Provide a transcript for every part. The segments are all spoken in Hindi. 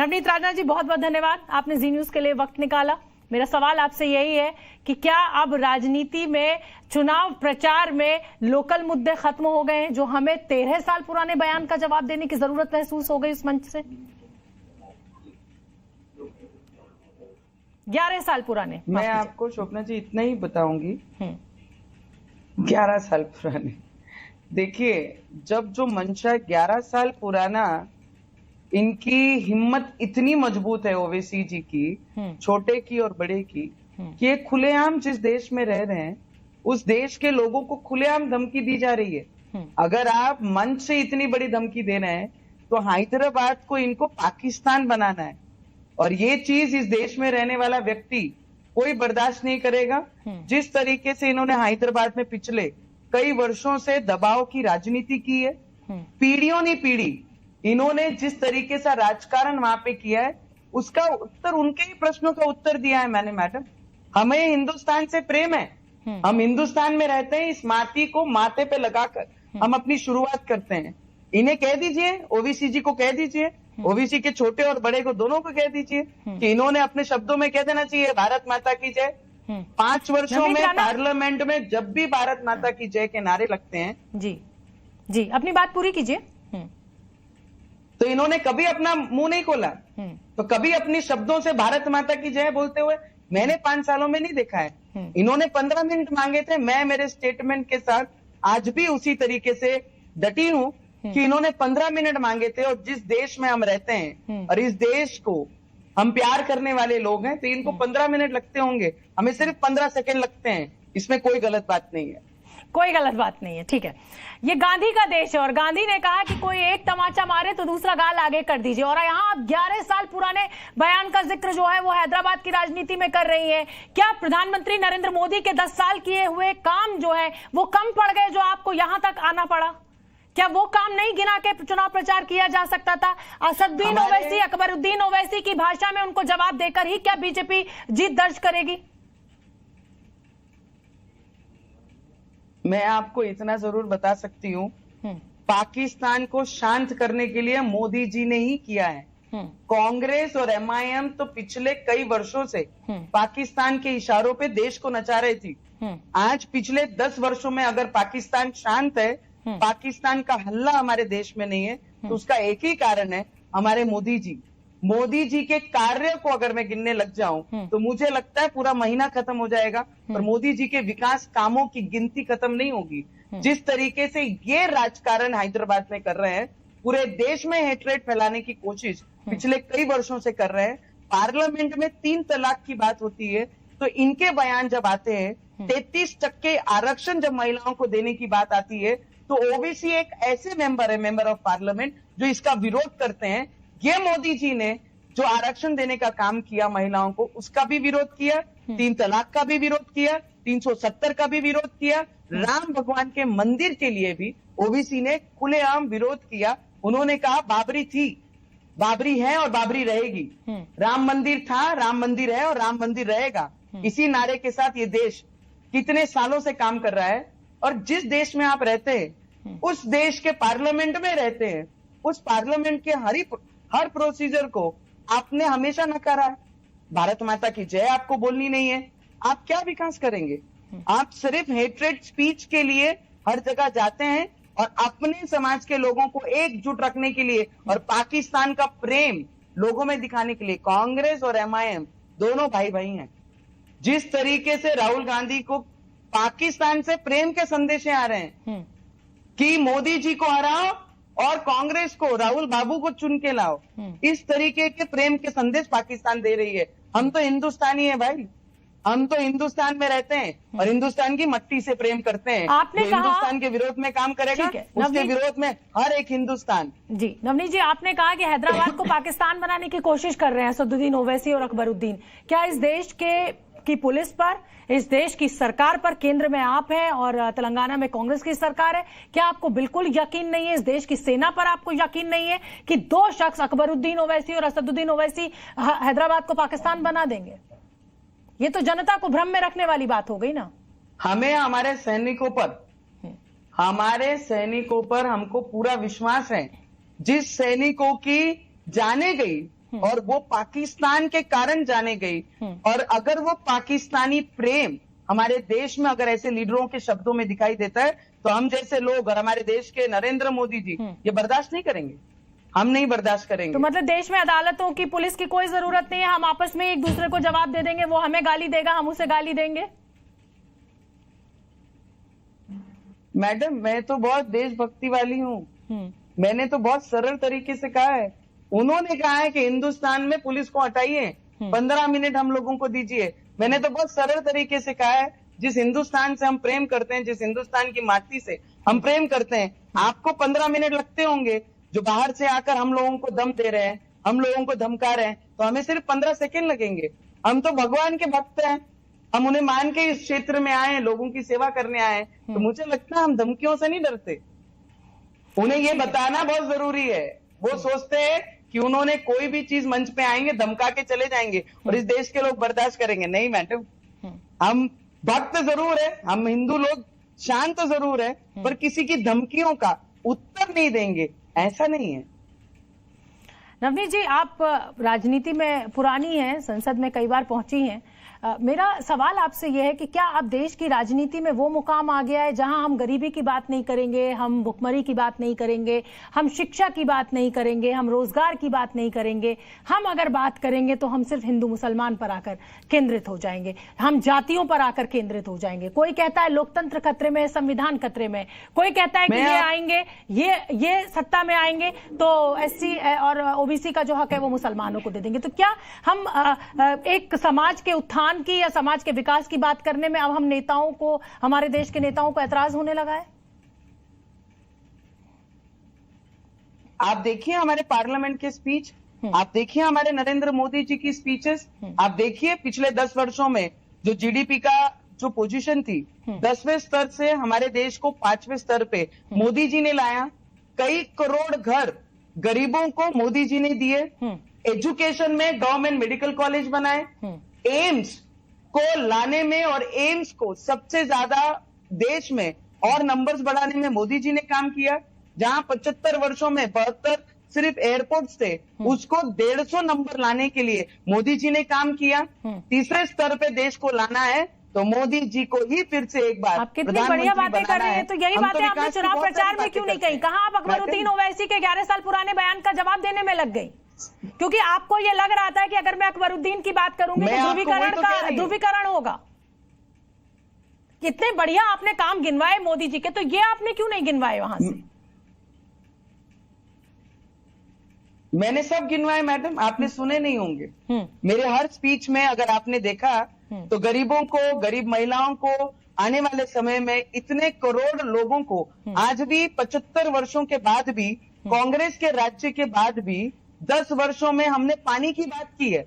नवनीत राणा जी, बहुत बहुत धन्यवाद, आपने जी न्यूज के लिए वक्त निकाला। मेरा सवाल आपसे यही है कि क्या अब राजनीति में, चुनाव प्रचार में लोकल मुद्दे खत्म हो गए हैं, जो हमें 13 साल पुराने बयान का जवाब देने की जरूरत महसूस हो गई उस मंच से? 11 साल पुराने। मैं आपको स्वप्ना जी इतना ही बताऊंगी, 11 साल पुराने। देखिए, जब जो मंशा 11 साल पुराना, इनकी हिम्मत इतनी मजबूत है ओवैसी जी की, छोटे की और बड़े की, कि ये खुलेआम जिस देश में रह रहे हैं उस देश के लोगों को खुलेआम धमकी दी जा रही है। अगर आप मंच से इतनी बड़ी धमकी दे रहे हैं तो हैदराबाद को इनको पाकिस्तान बनाना है, और ये चीज इस देश में रहने वाला व्यक्ति कोई बर्दाश्त नहीं करेगा। जिस तरीके से इन्होंने हैदराबाद में पिछले कई वर्षों से दबाव की राजनीति की है, पीढ़ियों ने पीढ़ी इन्होंने जिस तरीके से राजकारण वहां पे किया है, उसका उत्तर, उनके ही प्रश्नों का उत्तर दिया है मैंने। मैडम, हमें हिंदुस्तान से प्रेम है, हम हिंदुस्तान में रहते हैं, इस माटी को माथे पे लगाकर हम अपनी शुरुआत करते हैं। इन्हें कह दीजिए, ओबीसी जी को कह दीजिए, ओबीसी के छोटे और बड़े को दोनों को कह दीजिए कि इन्होंने अपने शब्दों में कह देना चाहिए भारत माता की जय। 5 वर्षों में पार्लियामेंट में जब भी भारत माता की जय के नारे लगते हैं, जी अपनी बात पूरी कीजिए, तो इन्होंने कभी अपना मुंह नहीं खोला, तो कभी अपने शब्दों से भारत माता की जय बोलते हुए मैंने 5 सालों में नहीं देखा है। इन्होंने 15 मिनट मांगे थे, मैं मेरे स्टेटमेंट के साथ आज भी उसी तरीके से डटी हूं कि इन्होंने 15 मिनट मांगे थे, और जिस देश में हम रहते हैं और इस देश को हम प्यार करने वाले लोग हैं, तो इनको 15 मिनट लगते होंगे, हमें सिर्फ 15 सेकंड लगते हैं। इसमें कोई गलत बात नहीं है, कोई गलत बात नहीं है, ठीक है। ये गांधी का देश है और गांधी ने कहा कि कोई एक तमाचा मारे तो दूसरा गाल आगे कर दीजिए, और यहाँ आप 11 साल पुराने बयान का जिक्र जो है वो हैदराबाद की राजनीति में कर रही है। क्या प्रधानमंत्री नरेंद्र मोदी के 10 साल किए हुए काम जो है वो कम पड़ गए जो आपको यहां तक आना पड़ा? क्या वो काम नहीं गिना के चुनाव प्रचार किया जा सकता था? असदुद्दीन ओवैसी, अकबरुद्दीन ओवैसी की भाषा में उनको जवाब देकर ही क्या बीजेपी जीत दर्ज करेगी? मैं आपको इतना जरूर बता सकती हूँ, पाकिस्तान को शांत करने के लिए मोदी जी ने ही किया है। कांग्रेस और एमआईएम तो पिछले कई वर्षों से पाकिस्तान के इशारों पे देश को नचा रही थी। आज पिछले 10 वर्षों में अगर पाकिस्तान शांत है, पाकिस्तान का हल्ला हमारे देश में नहीं है, तो उसका एक ही कारण है, हमारे मोदी जी। मोदी जी के कार्य को अगर मैं गिनने लग जाऊं तो मुझे लगता है पूरा महीना खत्म हो जाएगा, और मोदी जी के विकास कामों की गिनती खत्म नहीं होगी। जिस तरीके से ये राजकारण हैदराबाद में कर रहे हैं, पूरे देश में हेट्रेड फैलाने की कोशिश पिछले कई वर्षों से कर रहे हैं। पार्लियामेंट में 3 तलाक की बात होती है, तो इनके बयान जब आते हैं, 33% आरक्षण जब महिलाओं को देने की बात आती है, तो ओबीसी एक ऐसे मेंबर है, मेंबर ऑफ पार्लियामेंट, जो इसका विरोध करते हैं। ये मोदी जी ने जो आरक्षण देने का काम किया महिलाओं को, उसका भी विरोध किया, 3 तलाक का भी विरोध किया, 370 का भी विरोध किया, राम भगवान के मंदिर के लिए भी ओबीसी ने खुलेआम विरोध किया। उन्होंने कहा बाबरी थी, बाबरी है और बाबरी रहेगी, राम मंदिर था, राम मंदिर है और राम मंदिर रहेगा। इसी नारे के साथ ये देश कितने सालों से काम कर रहा है, और जिस देश में आप रहते हैं उस देश के पार्लियामेंट में रहते हैं, उस पार्लियामेंट के हर प्रोसीजर को आपने हमेशा नकारा है। भारत माता की जय आपको बोलनी नहीं है, आप क्या विकास करेंगे? आप सिर्फ हेट्रेड स्पीच के लिए हर जगह जाते हैं, और अपने समाज के लोगों को एकजुट रखने के लिए और पाकिस्तान का प्रेम लोगों में दिखाने के लिए कांग्रेस और एमआईएम दोनों भाई भाई हैं। जिस तरीके से राहुल गांधी को पाकिस्तान से प्रेम के संदेशे आ रहे हैं कि मोदी जी को हराओ और कांग्रेस को, राहुल बाबू को चुन के लाओ, इस तरीके के प्रेम के संदेश पाकिस्तान दे रही है। हम तो हिंदुस्तानी है भाई, हम तो हिंदुस्तान में रहते हैं और हिंदुस्तान की मट्टी से प्रेम करते हैं। आपने कहा हिंदुस्तान के विरोध में काम करेगा, उसके विरोध में हर एक हिंदुस्तान। जी नवनीत जी, आपने कहा कि हैदराबाद को पाकिस्तान बनाने की कोशिश कर रहे हैं असदुद्दीन ओवैसी और अकबरुद्दीन। क्या इस देश की पुलिस पर, इस देश की सरकार पर, केंद्र में आप हैं और तेलंगाना में कांग्रेस की सरकार है, क्या आपको बिल्कुल यकीन नहीं है, इस देश की सेना पर आपको यकीन नहीं है कि 2 शख्स अकबरुद्दीन ओवैसी और असदुद्दीन ओवैसी हैदराबाद को पाकिस्तान बना देंगे? ये तो जनता को भ्रम में रखने वाली बात हो गई ना। हमें हमारे सैनिकों पर हमको पूरा विश्वास है। जिस सैनिकों की जाने गई और वो पाकिस्तान के कारण जाने गई। और अगर वो पाकिस्तानी प्रेम हमारे देश में अगर ऐसे लीडरों के शब्दों में दिखाई देता है तो हम जैसे लोग और हमारे देश के नरेंद्र मोदी जी ये बर्दाश्त नहीं करेंगे, हम नहीं बर्दाश्त करेंगे। तो मतलब देश में अदालतों की, पुलिस की कोई जरूरत नहीं है, हम आपस में एक दूसरे को जवाब दे देंगे, वो हमें गाली देगा, हम उसे गाली देंगे। मैडम मैं तो बहुत देशभक्ति वाली हूँ, मैंने तो बहुत सरल तरीके से कहा है। उन्होंने कहा है कि हिंदुस्तान में पुलिस को हटाइए, 15 मिनट हम लोगों को दीजिए। मैंने तो बहुत सरल तरीके से कहा है, जिस हिंदुस्तान से हम प्रेम करते हैं, जिस हिंदुस्तान की माटी से हम प्रेम करते हैं, आपको 15 मिनट लगते होंगे, जो बाहर से आकर हम लोगों को दम दे रहे हैं, हम लोगों को धमका रहे हैं, तो हमें सिर्फ 15 सेकंड लगेंगे। हम तो भगवान के भक्त हैं, हम उन्हें मान के इस क्षेत्र में आए हैं, लोगों की सेवा करने आए हैं, तो मुझे लगता है हम धमकियों से नहीं डरते। उन्हें ये बताना बहुत जरूरी है। वो सोचते हैं कि उन्होंने कोई भी चीज मंच पे आएंगे, धमका के चले जाएंगे और इस देश के लोग बर्दाश्त करेंगे। नहीं मैडम, हम भक्त जरूर है, हम हिंदू लोग शांत जरूर है, पर किसी की धमकियों का उत्तर नहीं देंगे, ऐसा नहीं है। नवनीत जी, आप राजनीति में पुरानी हैं, संसद में कई बार पहुंची हैं। मेरा सवाल आपसे यह है कि क्या अब देश की राजनीति में वो मुकाम आ गया है जहां हम गरीबी की बात नहीं करेंगे, हम भुखमरी की बात नहीं करेंगे, हम शिक्षा की बात नहीं करेंगे, हम रोजगार की बात नहीं करेंगे, हम अगर बात करेंगे तो हम सिर्फ हिंदू मुसलमान पर आकर केंद्रित हो जाएंगे, हम जातियों पर आकर केंद्रित हो जाएंगे। कोई कहता है लोकतंत्र खतरे में, संविधान खतरे में, कोई कहता है कि ये आएंगे, ये सत्ता में आएंगे तो एससी और ओबीसी का जो हक है वो मुसलमानों को दे देंगे। तो क्या हम एक समाज के उत्थान की या समाज के विकास की बात करने में अब हम नेताओं को, हमारे देश के नेताओं को ऐतराज होने लगा है? आप देखिए हमारे पार्लियामेंट के स्पीच, आप देखिए हमारे नरेंद्र मोदी जी की स्पीचेस, आप देखिए पिछले 10 वर्षों में जो जीडीपी का जो पोजीशन थी 10वें स्तर से हमारे देश को 5वें स्तर पे मोदी जी ने लाया। कई करोड़ घर गरीबों को मोदी जी ने दिए। एजुकेशन में गवर्नमेंट मेडिकल कॉलेज बनाए, एम्स को लाने में और एम्स को सबसे ज्यादा देश में और नंबर्स बढ़ाने में मोदी जी ने काम किया। जहां 75 वर्षों में 72 सिर्फ एयरपोर्ट्स थे, उसको 150 नंबर लाने के लिए मोदी जी ने काम किया। तीसरे स्तर पे देश को लाना है तो मोदी जी को ही फिर से एक बार आप कितनी बढ़िया बातें कर रहे हैं, तो यही बातें आपने चुनाव प्रचार में क्यों नहीं कही? कहां आप अकबरुद्दीन ओवैसी के 11 साल पुराने बयान का जवाब देने में लग गई? क्योंकि आपको ये लग रहा था कि अगर मैं अकबरुद्दीन की बात करूंगी तो ध्रुवीकरण होगा। कितने बढ़िया आपने काम गिनवाए मोदी जी के, तो ये आपने क्यों नहीं गिनवाए वहां से? मैंने सब गिनवाए मैडम, आपने सुने नहीं होंगे। मेरे हर स्पीच में अगर आपने देखा तो गरीबों को, गरीब महिलाओं को, आने वाले समय में इतने करोड़ लोगों को आज भी 75 वर्षों के बाद भी, कांग्रेस के राज्य के बाद भी 10 वर्षों में हमने पानी की बात की है,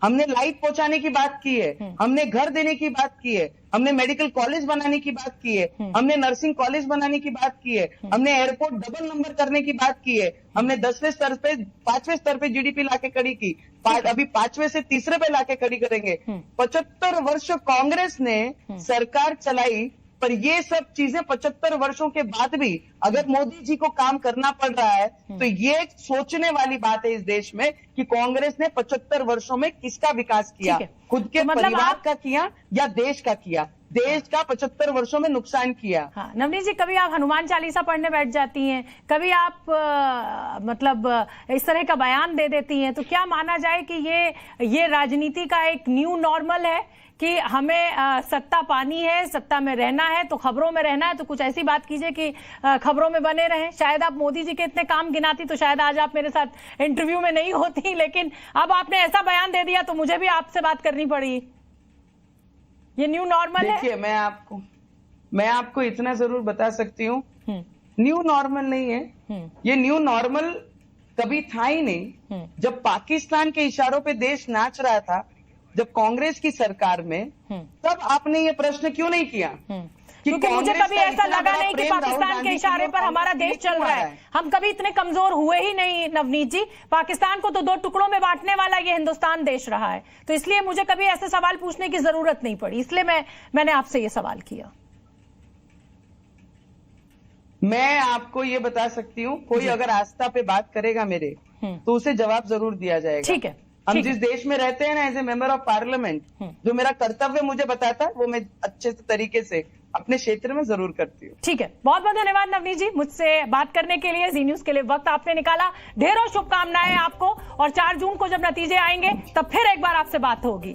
हमने लाइट पहुंचाने की बात की है, हमने घर देने की बात की है, हमने मेडिकल कॉलेज बनाने की बात की है, हमने नर्सिंग कॉलेज बनाने की बात की है, हमने एयरपोर्ट डबल नंबर करने की बात की है, हमने 10वें स्तर पे 5वें स्तर पे जीडीपी लाके खड़ी की, अभी 5वें से तीसरे पे लाके खड़ी करेंगे। 75 वर्ष कांग्रेस ने सरकार चलाई, पर ये सब चीजें 75 वर्षों के बाद भी अगर मोदी जी को काम करना पड़ रहा है तो ये सोचने वाली बात है इस देश में कि कांग्रेस ने 75 वर्षों में किसका विकास किया, खुद के तो परिवार का किया या देश का किया? देश का 75 वर्षों में नुकसान किया। हाँ, नवनीत जी, कभी आप हनुमान चालीसा पढ़ने बैठ जाती हैं, कभी आप इस तरह का बयान दे देती हैं, तो क्या माना जाए कि ये राजनीति का एक न्यू नॉर्मल है कि हमें सत्ता पानी है, सत्ता में रहना है, तो खबरों में रहना है, तो कुछ ऐसी बात कीजिए कि खबरों में बने रहें। शायद आप मोदी जी के इतने काम गिनाती तो शायद आज आप मेरे साथ इंटरव्यू में नहीं होती, लेकिन अब आपने ऐसा बयान दे दिया तो मुझे भी आपसे बात करनी पड़ी। ये न्यू नॉर्मल है? देखिए, मैं आपको इतना जरूर बता सकती हूँ, न्यू नॉर्मल नहीं है। ये न्यू नॉर्मल कभी था ही नहीं। जब पाकिस्तान के इशारों पे देश नाच रहा था, जब कांग्रेस की सरकार में, तब आपने ये प्रश्न क्यों नहीं किया? क्योंकि मुझे कभी ऐसा लगा नहीं कि पाकिस्तान के इशारे पर हमारा देश चल रहा है। हम कभी इतने कमजोर हुए ही नहीं नवनीत जी। पाकिस्तान को तो 2 टुकड़ों में बांटने वाला ये हिंदुस्तान देश रहा है, तो इसलिए मुझे कभी ऐसे सवाल पूछने की जरूरत नहीं पड़ी, इसलिए मैंने आपसे ये सवाल किया। मैं आपको ये बता सकती हूँ, कोई अगर आस्था पे बात करेगा मेरे तो उसे जवाब जरूर दिया जाएगा। ठीक है। हम जिस देश में रहते हैं ना, as a member of parliament, जो मेरा कर्तव्य मुझे बताता है वो मैं अच्छे तरीके से अपने क्षेत्र में जरूर करती हूँ। ठीक है, बहुत बहुत धन्यवाद नवनीत जी मुझसे बात करने के लिए, जी न्यूज के लिए वक्त आपने निकाला। ढेरों शुभकामनाएं आपको, और 4 जून को जब नतीजे आएंगे तब फिर एक बार आपसे बात होगी।